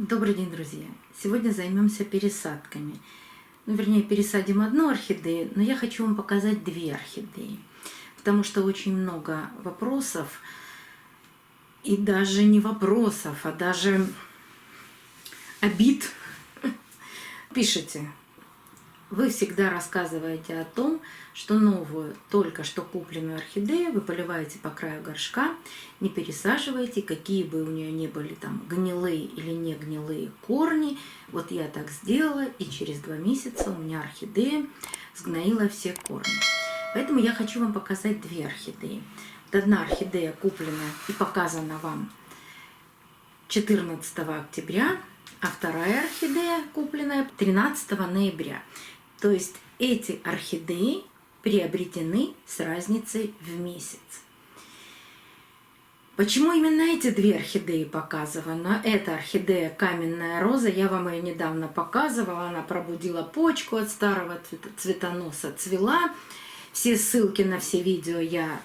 Добрый день, друзья! Сегодня займемся пересадками. Вернее, пересадим одну орхидею, но я хочу вам показать две орхидеи. Потому что очень много вопросов, и даже не вопросов, а даже обид. Пишите. Вы всегда рассказываете о том, что новую, только что купленную орхидею вы поливаете по краю горшка, не пересаживаете, какие бы у нее ни были там гнилые или не гнилые корни. Вот я так сделала, и через 2 месяца у меня орхидея сгноила все корни. Поэтому я хочу вам показать две орхидеи. Вот одна орхидея куплена и показана вам 14 октября, а вторая орхидея купленная 13 ноября. То есть эти орхидеи приобретены с разницей в месяц. Почему именно эти две орхидеи показываю? Но эта орхидея каменная роза, я вам ее недавно показывала, она пробудила почку от старого цветоноса, цвела. Все ссылки на все видео я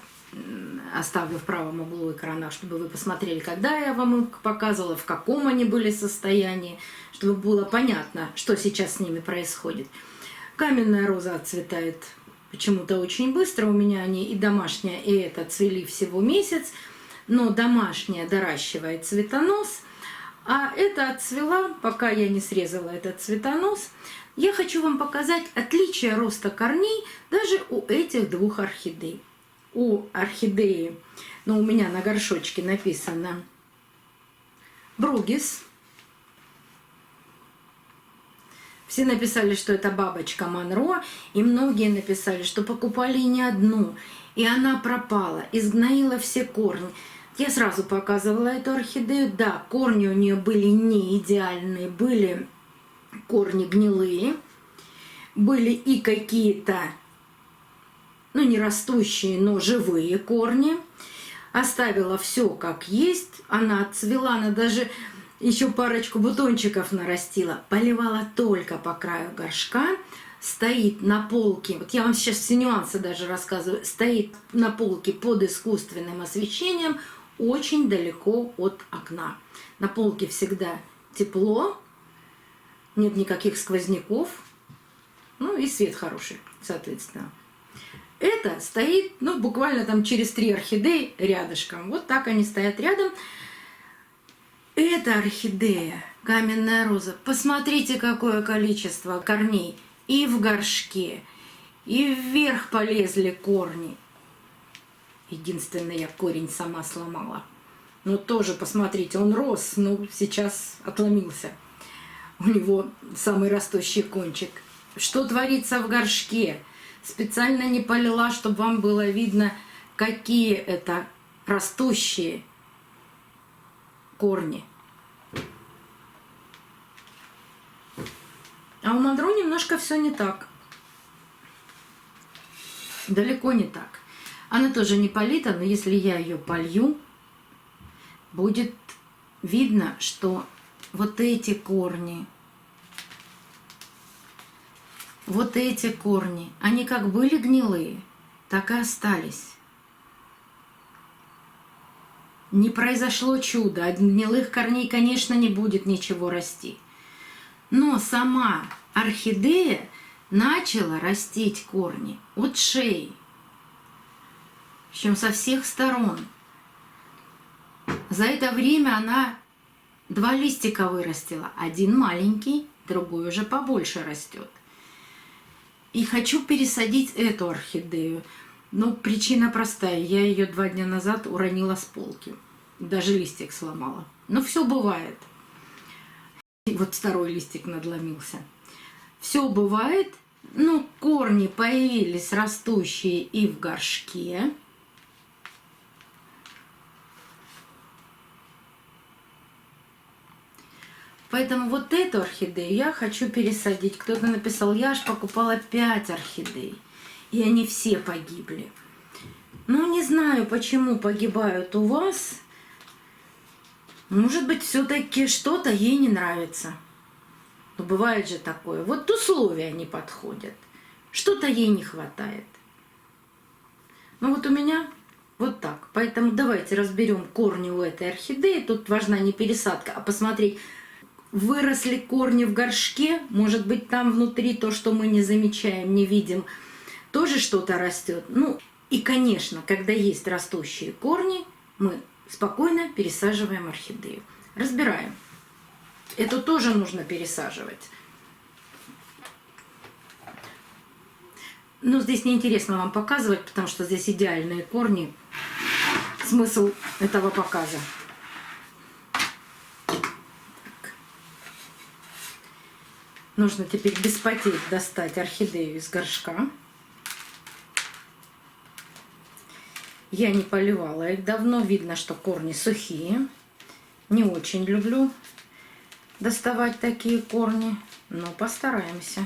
оставлю в правом углу экрана, чтобы вы посмотрели, когда я вам их показывала, в каком они были состоянии, чтобы было понятно, что сейчас с ними происходит. Каменная роза отцветает почему-то очень быстро. У меня они и домашняя, и это цвели всего месяц. Но домашняя доращивает цветонос, а это отцвела, пока я не срезала этот цветонос. Я хочу вам показать отличие роста корней даже у этих двух орхидей. У орхидеи, у меня на горшочке написано Бругис. Все написали, что это бабочка Монро, и многие написали, что покупали не одну, и она пропала, изгноила все корни. Я сразу показывала эту орхидею. Да, корни у нее были не идеальные, были корни гнилые, были и какие-то, не растущие, но живые корни. Оставила все как есть, она отцвела, она даже еще парочку бутончиков нарастила, поливала только по краю горшка, стоит на полке, вот я вам сейчас все нюансы даже рассказываю, стоит на полке под искусственным освещением, очень далеко от окна. На полке всегда тепло, нет никаких сквозняков, и свет хороший, соответственно. Это стоит, буквально там через 3 орхидеи рядышком. Вот так они стоят рядом. Эта орхидея, каменная роза, посмотрите, какое количество корней. И в горшке, и вверх полезли корни. Единственное, я корень сама сломала. Но тоже, посмотрите, он рос, сейчас отломился. У него самый растущий кончик. Что творится в горшке? Специально не полила, чтобы вам было видно, какие это растущие корни. А у Монро немножко все не так. Далеко не так. Она тоже не полита, но если я ее полью, будет видно, что вот эти корни, они как были гнилые, так и остались. Не произошло чудо. От гнилых корней, конечно, не будет ничего расти. Но сама орхидея начала растить корни от шеи, причем со всех сторон. За это время она 2 листика вырастила. Один маленький, другой уже побольше растет. И хочу пересадить эту орхидею. Причина простая. Я ее 2 дня назад уронила с полки. Даже листик сломала. Но все бывает. И вот 2-й листик надломился. Все бывает. Корни появились растущие и в горшке. Поэтому вот эту орхидею я хочу пересадить. Кто-то написал, я аж покупала 5 орхидей. И они все погибли. Не знаю, почему погибают у вас. Может быть, все-таки что-то ей не нравится. Бывает же такое. Вот условия не подходят. Что-то ей не хватает. Вот у меня вот так. Поэтому давайте разберем корни у этой орхидеи. Тут важна не пересадка, а посмотреть, выросли корни в горшке, может быть, там внутри то, что мы не замечаем, не видим, тоже что-то растет. Ну, и, конечно, когда есть растущие корни, мы спокойно пересаживаем орхидею. Разбираем. Это тоже нужно пересаживать. Но здесь неинтересно вам показывать, потому что здесь идеальные корни. Смысл этого показа. Так. Нужно теперь без потерь достать орхидею из горшка. Я не поливала их давно. Видно, что корни сухие. Не очень люблю доставать такие корни, но постараемся.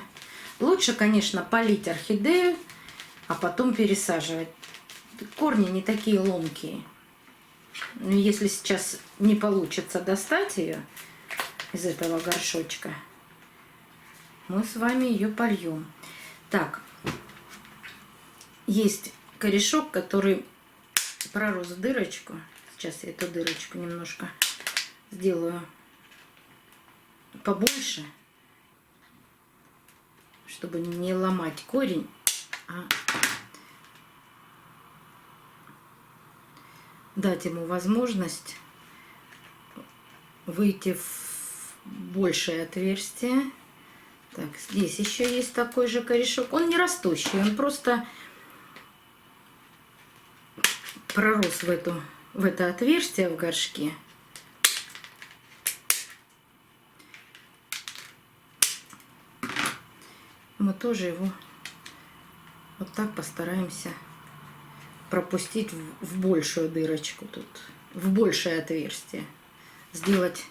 Лучше, конечно, полить орхидею, а потом пересаживать. Корни не такие ломкие. Но если сейчас не получится достать ее из этого горшочка, мы с вами ее польем. Так, есть корешок, который пророс в дырочку. Сейчас я эту дырочку немножко сделаю побольше, чтобы не ломать корень, а дать ему возможность выйти в большее отверстие. Так, здесь еще есть такой же корешок. Он не растущий, он просто пророс в это отверстие в горшке. Мы тоже его вот так постараемся пропустить в большую дырочку тут, в большее отверстие. Сделать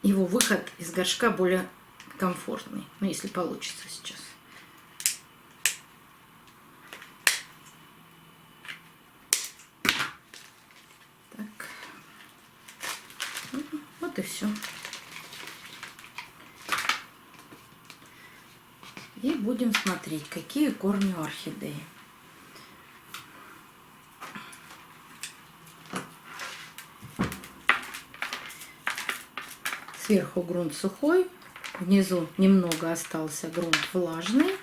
его выход из горшка более комфортный. Ну, если получится сейчас. Так. Вот и все. И будем смотреть, какие корни у орхидеи. Сверху грунт сухой, внизу немного остался грунт влажный.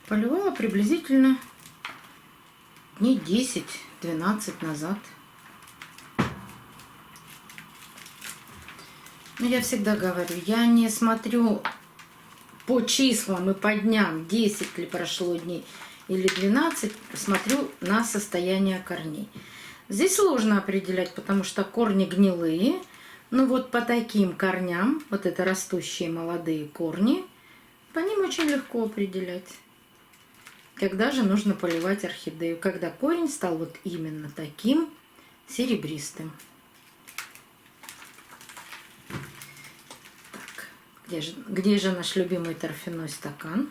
Поливала приблизительно дней 10-12 назад. Но я всегда говорю, я не смотрю по числам и по дням, 10 ли прошло дней или 12, смотрю на состояние корней. Здесь сложно определять, потому что корни гнилые. Но вот по таким корням, вот это растущие молодые корни, по ним очень легко определять. Когда же нужно поливать орхидею? Когда корень стал вот именно таким серебристым. Так, где же наш любимый торфяной стакан?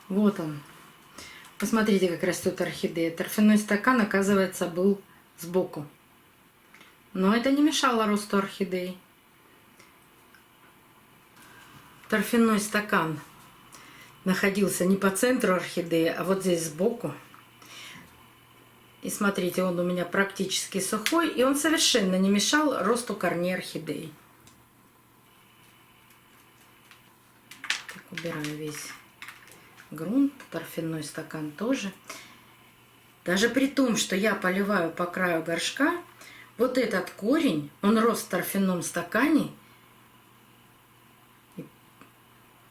Вот он. Посмотрите, как растет орхидея. Торфяной стакан, оказывается, был сбоку. Но это не мешало росту орхидеи. Торфяной стакан находился не по центру орхидеи, а вот здесь сбоку. И смотрите, он у меня практически сухой, и он совершенно не мешал росту корней орхидеи. Так, убираю весь грунт, торфяной стакан тоже. Даже при том, что я поливаю по краю горшка, вот этот корень, он рос в торфяном стакане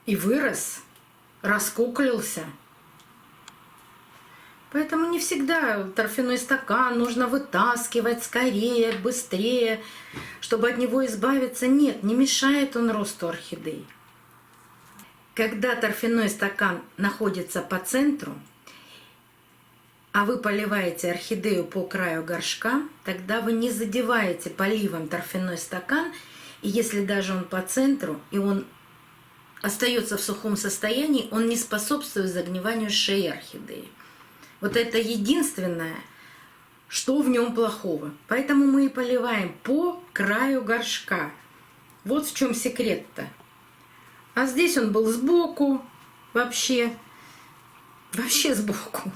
и вырос, раскуклился. Поэтому не всегда торфяной стакан нужно вытаскивать скорее, быстрее, чтобы от него избавиться. Нет, не мешает он росту орхидей. Когда торфяной стакан находится по центру, а вы поливаете орхидею по краю горшка, тогда вы не задеваете поливом торфяной стакан, и если даже он по центру, и он остается в сухом состоянии, он не способствует загниванию шеи орхидеи. Вот это единственное, что в нем плохого. Поэтому мы и поливаем по краю горшка. Вот в чем секрет-то. А здесь он был сбоку, вообще сбоку.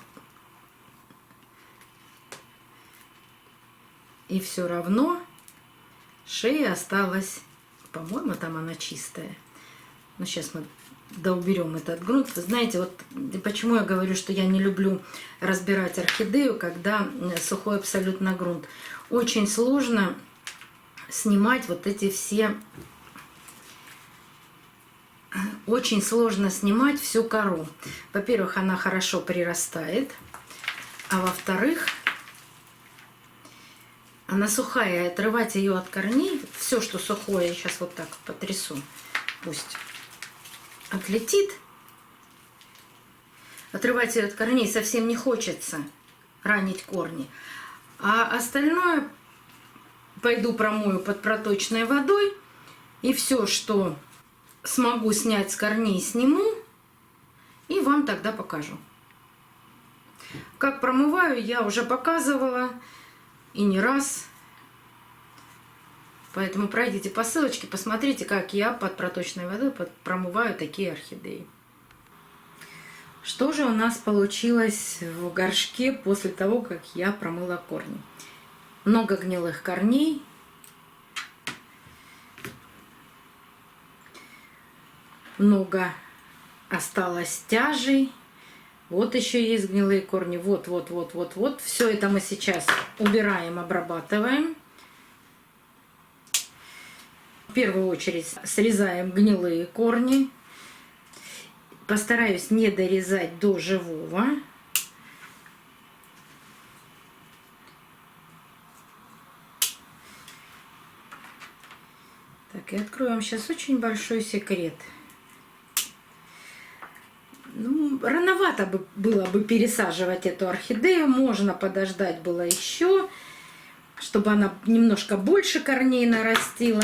И все равно шея осталась, по-моему, там она чистая. Но сейчас мы доуберем этот грунт. Вы знаете, вот почему я говорю, что я не люблю разбирать орхидею, когда сухой абсолютно грунт. Очень сложно снимать вот эти все... Очень сложно снимать всю кору. Во-первых, она хорошо прирастает, а во-вторых, она сухая, и отрывать ее от корней, все, что сухое, я сейчас вот так потрясу, пусть отлетит. Отрывать ее от корней совсем не хочется, ранить корни. А остальное пойду промою под проточной водой, и все, что смогу снять с корней, сниму, и вам тогда покажу. Как промываю, я уже показывала, и не раз. Поэтому пройдите по ссылочке, посмотрите, как я под проточной водой промываю такие орхидеи. Что же у нас получилось в горшке после того, как я промыла корни? Много гнилых корней. Много осталось тяжей. Вот еще есть гнилые корни. Вот. Все это мы сейчас убираем, обрабатываем. В первую очередь срезаем гнилые корни. Постараюсь не дорезать до живого. Так, и открою вам сейчас очень большой секрет. Ну, рановато было бы пересаживать эту орхидею. Можно подождать было еще, чтобы она немножко больше корней нарастила.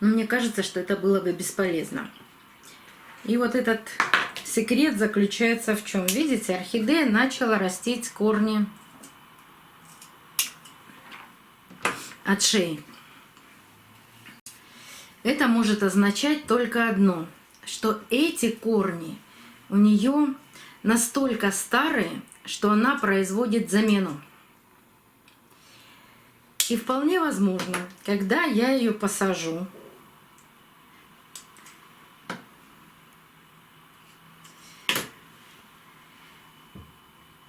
Но мне кажется, что это было бы бесполезно. И вот этот секрет заключается в чем? Видите, орхидея начала растить корни от шеи. Это может означать только одно, что эти корни у нее настолько старые, что она производит замену. И вполне возможно, когда я ее посажу,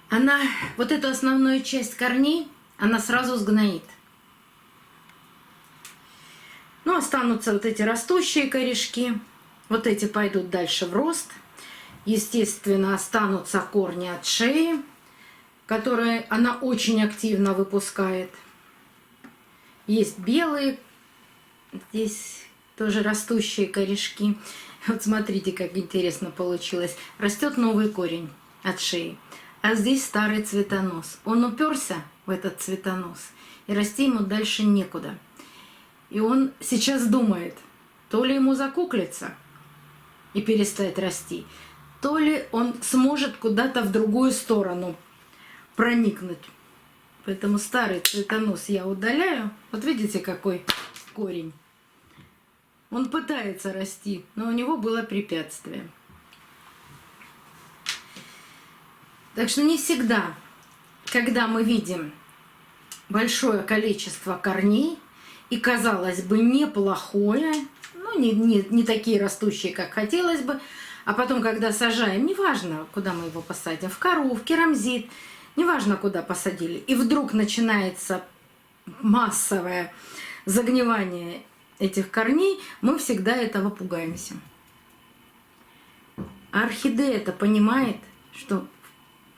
она, вот эту основную часть корней, она сразу сгноит. Ну, останутся вот эти растущие корешки. Вот эти пойдут дальше в рост. Естественно, останутся корни от шеи, которые она очень активно выпускает. Есть белые, здесь тоже растущие корешки. Вот смотрите, как интересно получилось. Растет новый корень от шеи, а здесь старый цветонос. Он уперся в этот цветонос, и расти ему дальше некуда. И он сейчас думает, то ли ему закуклиться и перестать расти, то ли он сможет куда-то в другую сторону проникнуть. Поэтому старый цветонос я удаляю. Вот видите, какой корень. Он пытается расти, но у него было препятствие. Так что не всегда, когда мы видим большое количество корней, и, казалось бы, неплохое, ну, не такие растущие, как хотелось бы, а потом, когда сажаем, неважно, куда мы его посадим, в кору, в керамзит, неважно, куда посадили, и вдруг начинается массовое загнивание этих корней, мы всегда этого пугаемся. А орхидея это понимает, что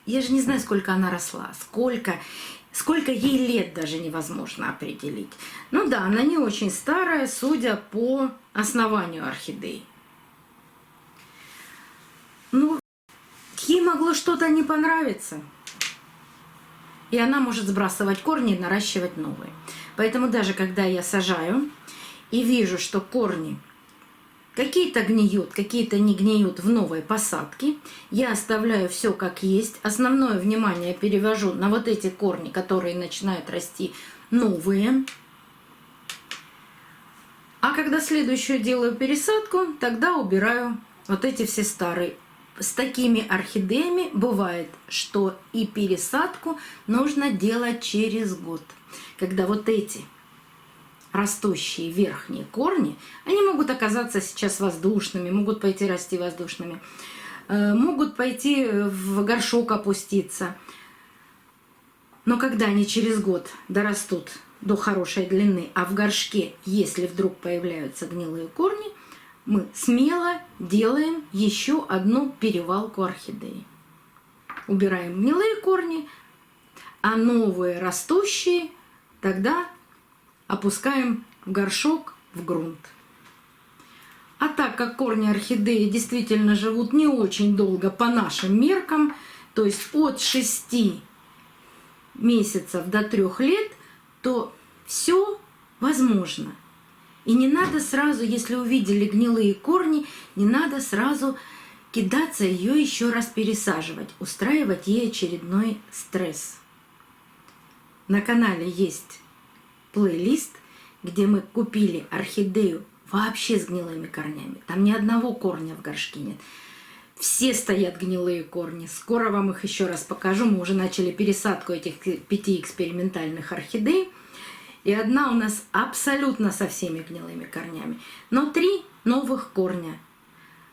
я же не знаю, сколько она росла, сколько ей лет даже невозможно определить. Ну да, она не очень старая, судя по основанию орхидеи. Ну, ей могло что-то не понравиться. И она может сбрасывать корни и наращивать новые. Поэтому даже когда я сажаю и вижу, что корни Какие-то гниют, какие-то не гниют в новой посадке. Я оставляю все как есть. Основное внимание перевожу на вот эти корни, которые начинают расти новые. А когда следующую делаю пересадку, тогда убираю вот эти все старые. С такими орхидеями бывает, что и пересадку нужно делать через год. Когда вот эти растущие верхние корни, они могут оказаться сейчас воздушными, могут пойти расти воздушными, могут пойти в горшок опуститься. Но когда они через год дорастут до хорошей длины, а в горшке, если вдруг появляются гнилые корни, мы смело делаем еще одну перевалку орхидеи. Убираем гнилые корни, а новые растущие тогда опускаем в горшок, в грунт. А так как корни орхидеи действительно живут не очень долго по нашим меркам, то есть от 6 месяцев до 3 лет, то все возможно. И не надо сразу, если увидели гнилые корни, не надо сразу кидаться ее еще раз пересаживать, устраивать ей очередной стресс. На канале есть плейлист, где мы купили орхидею вообще с гнилыми корнями. Там ни одного корня в горшке нет. Все стоят гнилые корни. Скоро вам их еще раз покажу. Мы уже начали пересадку этих 5 экспериментальных орхидей. И одна у нас абсолютно со всеми гнилыми корнями. Но 3 новых корня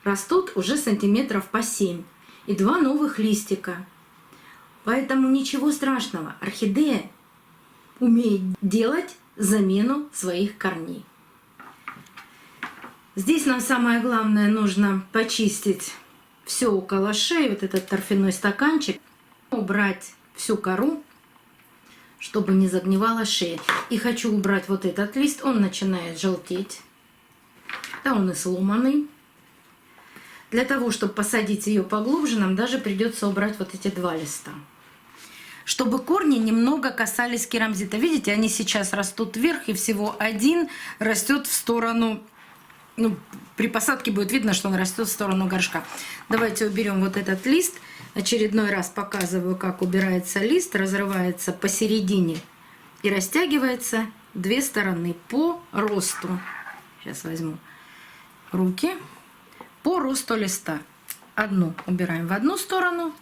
растут уже сантиметров по 7. И 2 новых листика. Поэтому ничего страшного. Орхидея умеет делать замену своих корней. Здесь нам самое главное нужно почистить все около шеи, вот этот торфяной стаканчик, убрать всю кору, чтобы не загнивала шея. И хочу убрать вот этот лист, он начинает желтеть. Да, он и сломанный. Для того, чтобы посадить ее поглубже, нам даже придется убрать вот эти 2 листа. Чтобы корни немного касались керамзита. Видите, они сейчас растут вверх, и всего один растет в сторону, ну, при посадке будет видно, что он растет в сторону горшка. Давайте уберем вот этот лист. Очередной раз показываю, как убирается лист. Разрывается посередине и растягивается 2 стороны по росту. Сейчас возьму руки. По росту листа. Одну убираем в одну сторону,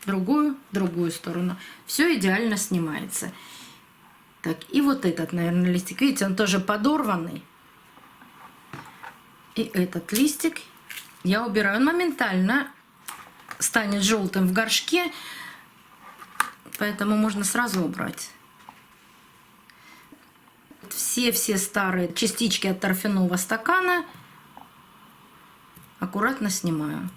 другую в другую сторону. Все идеально снимается. Так, и вот этот, наверное, листик. Видите, он тоже подорванный. И этот листик я убираю. Он моментально станет желтым в горшке, поэтому можно сразу убрать. Все старые частички от торфяного стакана аккуратно снимаю.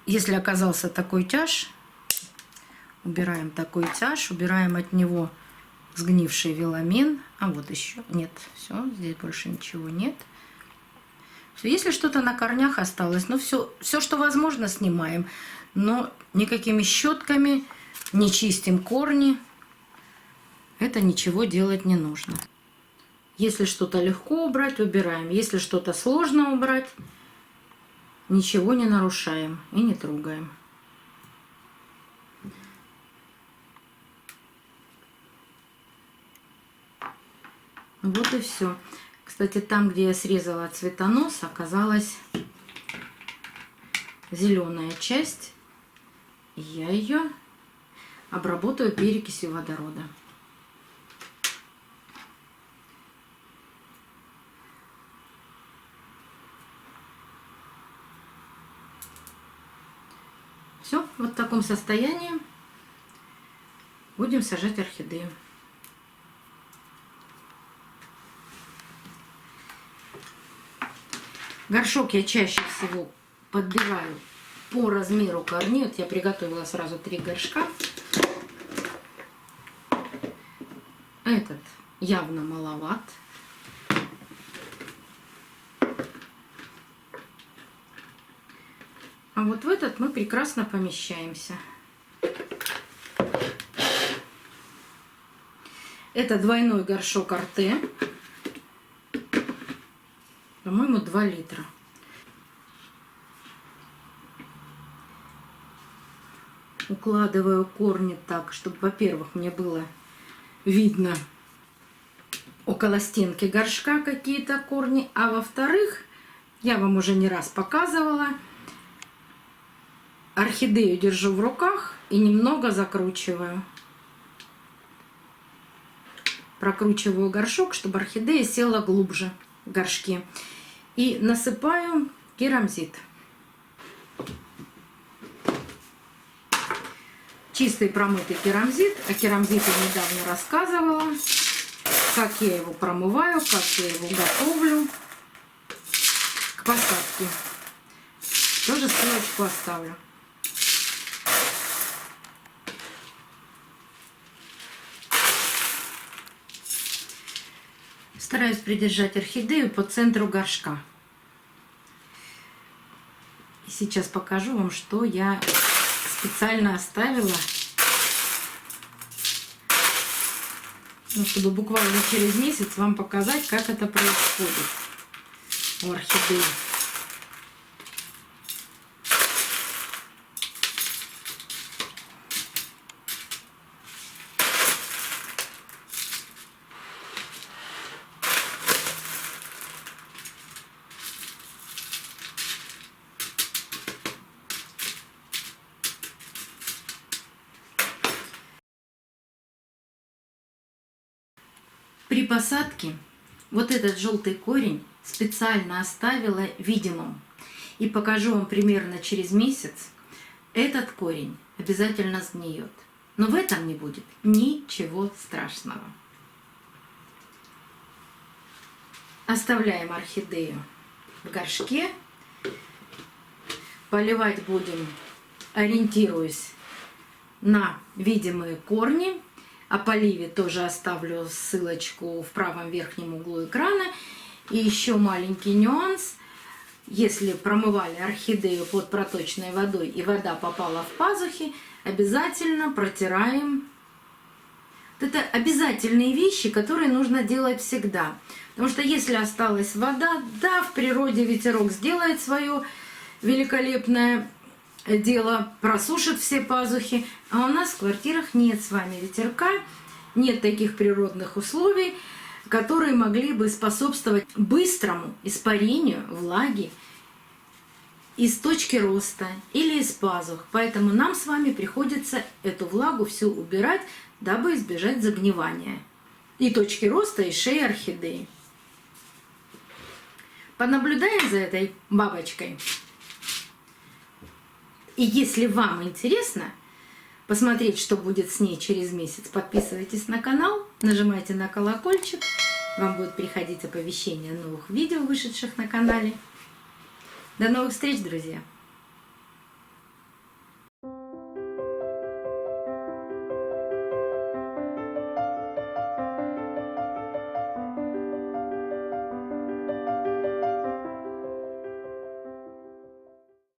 Если оказался такой тяж, убираем такой тяж, убираем от него сгнивший веламин. А вот еще нет, все, здесь больше ничего нет. Все, если что-то на корнях осталось, ну все, что возможно, снимаем, но никакими щетками не чистим корни. Это ничего делать не нужно. Если что-то легко убрать, убираем. Если что-то сложно убрать, ничего не нарушаем и не трогаем. Вот и все. Кстати, там, где я срезала цветонос, оказалась зеленая часть. Я ее обработаю перекисью водорода. Все, вот в таком состоянии будем сажать орхидею. Горшок я чаще всего подбираю по размеру корней. Вот я приготовила сразу 3 горшка. Этот явно маловат. А вот в этот мы прекрасно помещаемся. Это двойной горшок Арте. 2 литра. Укладываю корни так, чтобы, во-первых, мне было видно около стенки горшка какие-то корни, а во-вторых, я вам уже не раз показывала, орхидею держу в руках и немного закручиваю. Прокручиваю горшок, чтобы орхидея села глубже в горшке. И насыпаю керамзит. Чистый промытый керамзит. О керамзите недавно рассказывала, как я его промываю, как я его готовлю к посадке. Тоже ссылочку оставлю. Стараюсь придержать орхидею по центру горшка. И сейчас покажу вам, что я специально оставила, чтобы буквально через месяц вам показать, как это происходит у орхидеи. При посадке вот этот желтый корень специально оставила видимым. И покажу вам примерно через месяц. Этот корень обязательно сгниет. Но в этом не будет ничего страшного. Оставляем орхидею в горшке. Поливать будем, ориентируясь на видимые корни. О поливе тоже оставлю ссылочку в правом верхнем углу экрана. И еще маленький нюанс. Если промывали орхидею под проточной водой и вода попала в пазухи, обязательно протираем. Это обязательные вещи, которые нужно делать всегда. Потому что если осталась вода, да, в природе ветерок сделает свое великолепное дело, просушит все пазухи, а у нас в квартирах нет с вами ветерка, нет таких природных условий, которые могли бы способствовать быстрому испарению влаги из точки роста или из пазух. Поэтому нам с вами приходится эту влагу всю убирать, дабы избежать загнивания и точки роста, и шеи орхидеи. Понаблюдаем за этой бабочкой. И если вам интересно посмотреть, что будет с ней через месяц, подписывайтесь на канал, нажимайте на колокольчик. Вам будут приходить оповещения о новых видео, вышедших на канале. До новых встреч, друзья!